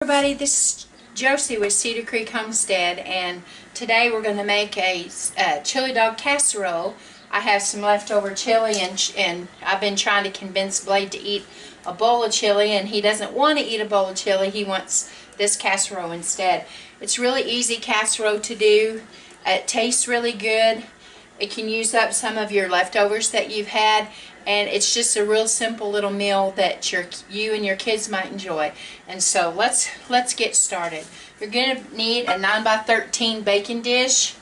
Everybody, this is Josie with Cedar Creek Homestead, and today we're going to make a chili dog casserole. I have some leftover chili, and I've been trying to convince Blade to eat a bowl of chili, and he doesn't want to eat a bowl of chili. He wants this casserole instead. It's really easy casserole to do. It tastes really good. It can use up some of your leftovers that you've had, and it's just a real simple little meal that you and your kids might enjoy. And so let's get started. You're going to need a 9x13 baking dish,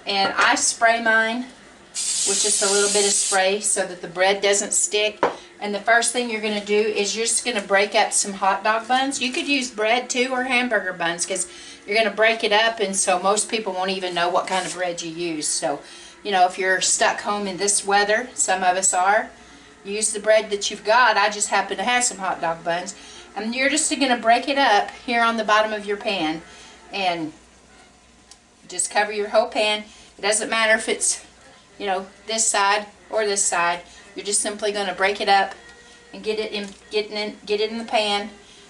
and I spray mine with just a little bit of spray so that the bread doesn't stick. And the first thing you're going to do is you're just going to break up some hot dog buns. You could use bread too, or hamburger buns, because you're going to break it up, and so most people won't even know what kind of bread you use. So, you know, if you're stuck home in this weather, some of us are, use the bread that you've got. I just happen to have some hot dog buns. And you're just going to break it up here on the bottom of your pan, and just cover your whole pan. It doesn't matter if it's, you know, this side or this side. You're just simply going to break it up and get it in the pan,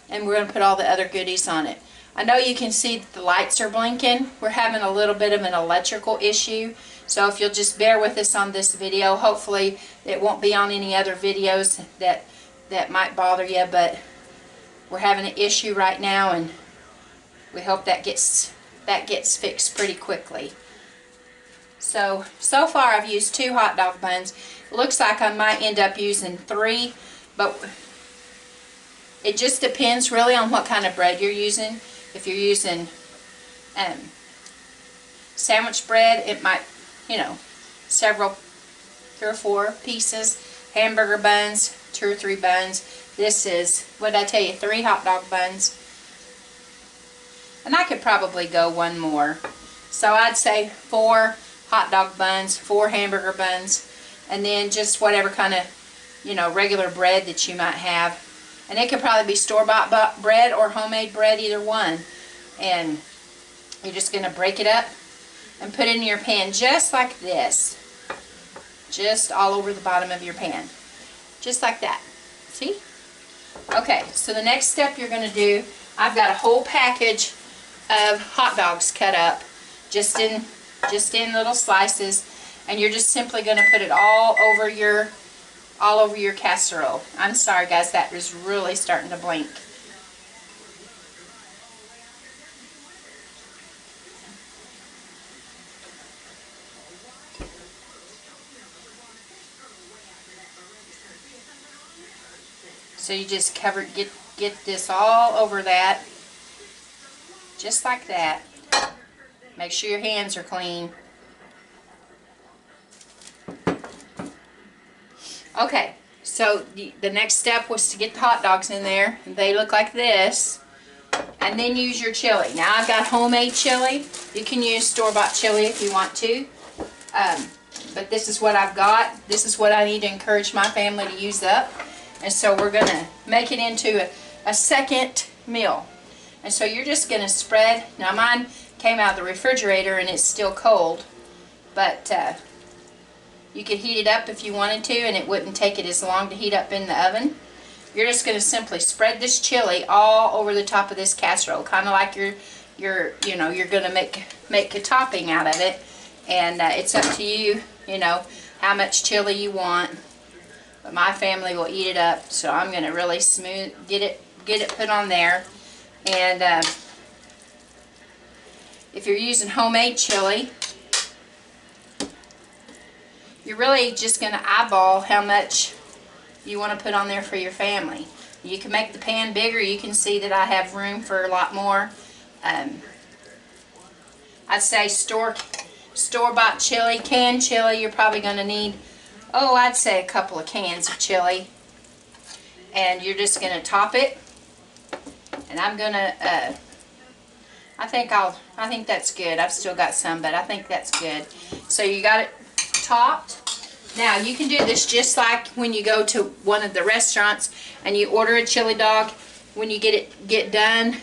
and we're going to put all the other goodies on it. I know you can see that the lights are blinking. We're having a little bit of an electrical issue, so if you'll just bear with us on this video, hopefully it won't be on any other videos that might bother you, but we're having an issue right now, and we hope that gets fixed pretty quickly. So far I've used 2 hot dog buns. It looks like I might end up using 3, but it just depends really on what kind of bread you're using. If you're using sandwich bread, it might, you know, 3 or 4 pieces. Hamburger buns, 2 or 3 buns. This is, what did I tell you, 3 hot dog buns. And I could probably go one more. So I'd say 4 hot dog buns, 4 hamburger buns, and then just whatever kind of, you know, regular bread that you might have. And it could probably be store-bought bread or homemade bread, either one. And you're just going to break it up and put it in your pan just like this. Just all over the bottom of your pan. Just like that. See? Okay, so the next step you're going to do, I've got a whole package of hot dogs cut up just in little slices, and you're just simply going to put it all over your casserole. I'm sorry guys, that was really starting to blink. So you just get this all over that, just like that. Make sure your hands are clean. Okay, so the next step was to get the hot dogs in there. They look like this. And then use your chili. Now I've got homemade chili. You can use store-bought chili if you want to. But this is what I've got. This is what I need to encourage my family to use up. And so we're going to make it into a second meal. And so you're just going to spread. Now mine came out of the refrigerator and it's still cold. But you could heat it up if you wanted to, and it wouldn't take it as long to heat up in the oven. You're just going to simply spread this chili all over the top of this casserole, kind of like you're going to make a topping out of it. And it's up to you, you know, how much chili you want. But my family will eat it up, so I'm going to really get it put on there. And if you're using homemade chili, you're really just going to eyeball how much you want to put on there for your family. You can make the pan bigger. You can see that I have room for a lot more. I'd say store-bought chili, canned chili, you're probably going to need, I'd say a couple of cans of chili. And you're just going to top it. And I'm going to, I think that's good. I've still got some, but I think that's good. So you got it topped. Now you can do this just like when you go to one of the restaurants and you order a chili dog. When you get done,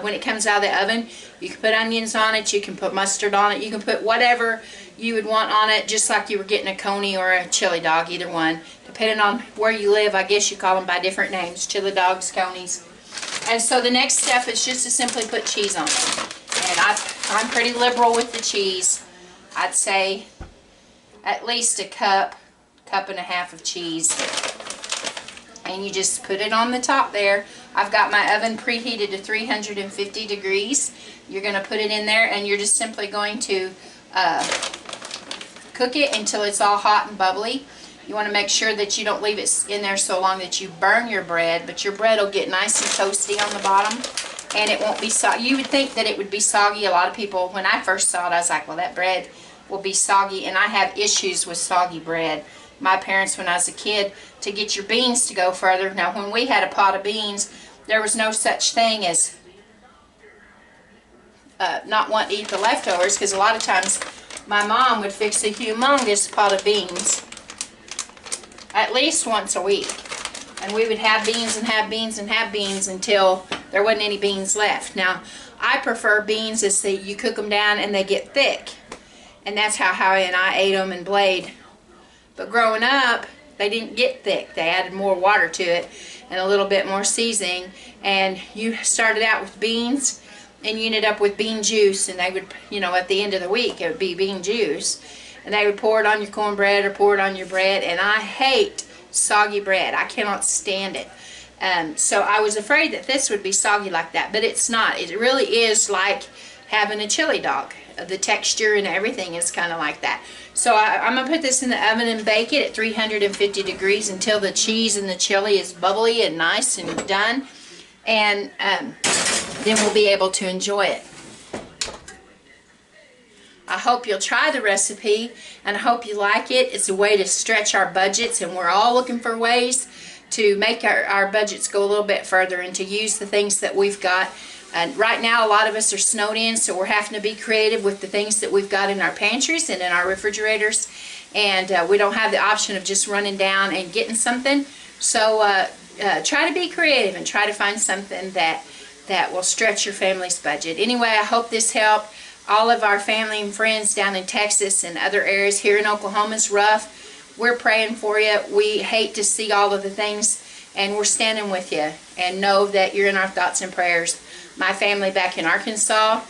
when it comes out of the oven, you can put onions on it, you can put mustard on it, you can put whatever you would want on it, just like you were getting a coney or a chili dog, either one. Depending on where you live, I guess you call them by different names, chili dogs, conies. And so the next step is just to simply put cheese on it. And I'm pretty liberal with the cheese. I'd say at least a cup and a half of cheese. And you just put it on the top there. I've got my oven preheated to 350 degrees. You're going to put it in there and you're just simply going to cook it until it's all hot and bubbly. You want to make sure that you don't leave it in there so long that you burn your bread, but your bread will get nice and toasty on the bottom, and it won't be soggy. You would think that it would be soggy. A lot of people, when I first saw it, I was like, well, that bread will be soggy, and I have issues with soggy bread. My parents, when I was a kid, to get your beans to go further. Now, when we had a pot of beans, there was no such thing as not wanting to eat the leftovers, because a lot of times my mom would fix a humongous pot of beans at least once a week, and we would have beans and have beans and have beans until there wasn't any beans left. Now, I prefer beans as you cook them down and they get thick, and that's how Howie and I ate them and Blade. But growing up, they didn't get thick. They added more water to it and a little bit more seasoning, and you started out with beans and you ended up with bean juice, and they would, you know, at the end of the week it would be bean juice, and they would pour it on your cornbread or pour it on your bread, and I hate soggy bread. I cannot stand it. So I was afraid that this would be soggy like that, but it's not. It really is like having a chili dog. The texture and everything is kind of like that. So I'm going to put this in the oven and bake it at 350 degrees until the cheese and the chili is bubbly and nice and done, and then we'll be able to enjoy it. I hope you'll try the recipe, and I hope you like it. It's a way to stretch our budgets, and we're all looking for ways to make our budgets go a little bit further and to use the things that we've got. And right now, a lot of us are snowed in, so we're having to be creative with the things that we've got in our pantries and in our refrigerators, and we don't have the option of just running down and getting something. So try to be creative and try to find something that will stretch your family's budget. Anyway, I hope this helped. All of our family and friends down in Texas and other areas. Here in Oklahoma is rough. We're praying for you. We hate to see all of the things, and we're standing with you, and know that you're in our thoughts and prayers. My family back in Arkansas,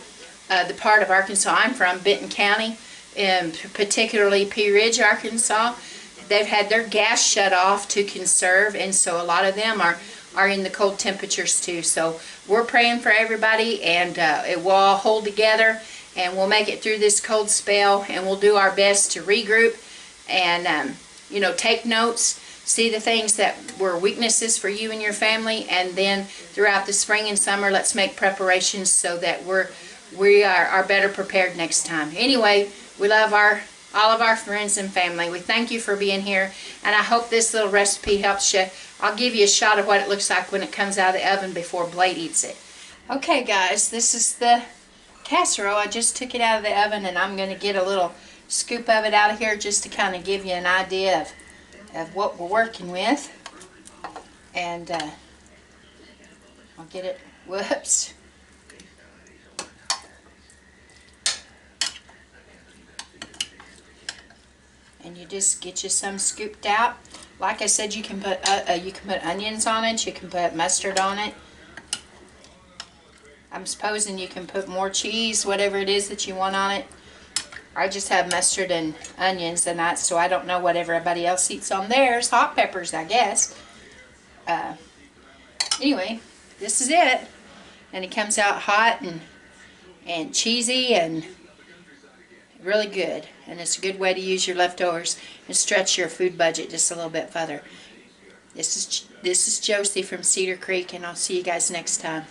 the part of Arkansas I'm from, Benton County, and particularly Pea Ridge, Arkansas, they've had their gas shut off to conserve, and so a lot of them are in the cold temperatures too. So we're praying for everybody, and it will all hold together, and we'll make it through this cold spell, and we'll do our best to regroup and you know, take notes, see the things that were weaknesses for you and your family, and then throughout the spring and summer, let's make preparations so that we are better prepared next time. Anyway, we love all of our friends and family. We thank you for being here, and I hope this little recipe helps you. I'll give you a shot of what it looks like when it comes out of the oven before Blade eats it. Okay guys, this is the casserole. I just took it out of the oven, and I'm going to get a little scoop of it out of here just to kind of give you an idea of what we're working with. And I'll get it, whoops. And you just get you some scooped out. Like I said, you can put onions on it, you can put mustard on it. I'm supposing you can put more cheese, whatever it is that you want on it. I just have mustard and onions, and so I don't know what everybody else eats on theirs. Hot peppers, I guess. Anyway, this is it. And it comes out hot and cheesy and really good. And it's a good way to use your leftovers and stretch your food budget just a little bit further. This is Josie from Cedar Creek, and I'll see you guys next time.